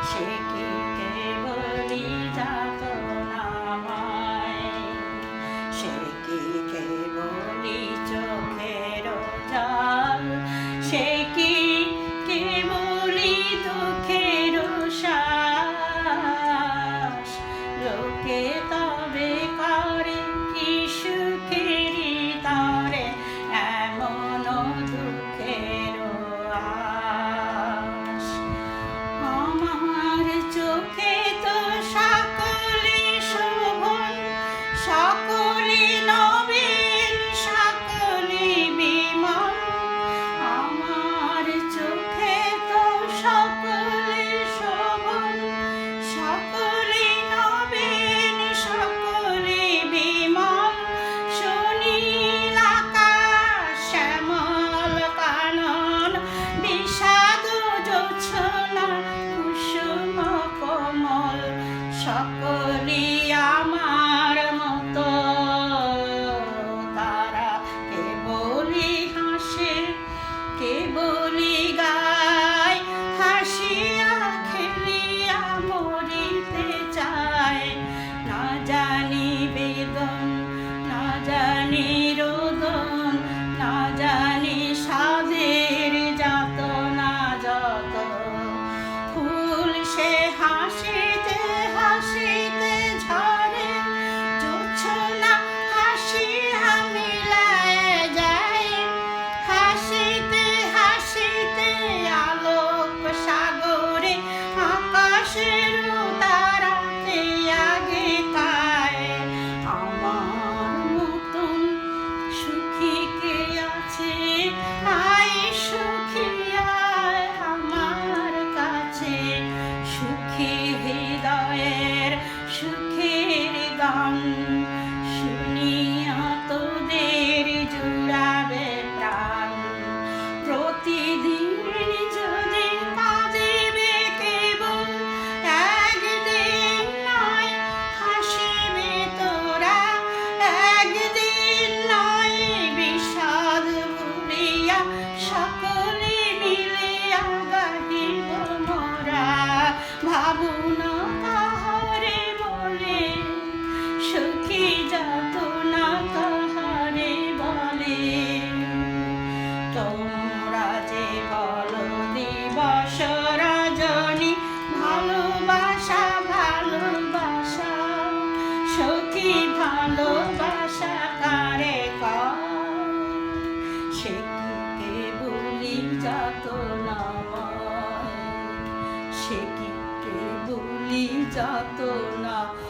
সে কি কেবলই যাতনাময়, সে কি কেবলই চোখের জল, সে কি কেবলই দুঃখের শ্বাস। লোকে তবে করে কি সুখেরই তরে এমন দুঃখের আশ। আমার চোখে তো সকলে শোভন, সকলে নবীন, সকলে বিমল। আমার চোখে তো সকলে শোভন, সকলে নবীন, সকলে বিমল। সুনীল আকাশ, শ্যামল কানন, বিষাদ জোছনা, কুসুম কোমল। সকলে আমার মতো, তারা কেবলই হাসে, কেবলই গায়, হাসিয়া খেলিয়া মরিতে চায়। না জানি বেদন, না জানি রোদন, না জানি সাধের যাতনা যত। ফুল সে হাসিতে হাসিতে ঝরে, জোছনা হাসিয়া মিলায় যায়। হাসিতে হাসিতে আলোক সাগরে, আকাশের তারাতে আগে কায়। আমার মতন সুখী কে আছে, আয় সুখী আয় আমার কাছে। সুখী হৃদয়ের সুখের গান শুনিয়া তোদের জুড়াবে প্রাণ। প্রতিদিন যদি কাঁদিবে কেবল, একদিন নয় হাসিবে তোরা। একদিন নয় বিষাদ ভুলিয়া, সকলে মিলিয়া গাহিব মোরা। ভাবনা কাহারে বলে, সুখী যাতনা কাহারে বলে। তোমরা যে বলো দিবস রজনী, ভালোবাসা ভালোবাসা, সখী ভালোবাসা কারে কয়। সে কি কেবলই যাতনাময়, সে কি কেবলই যাতনাময়।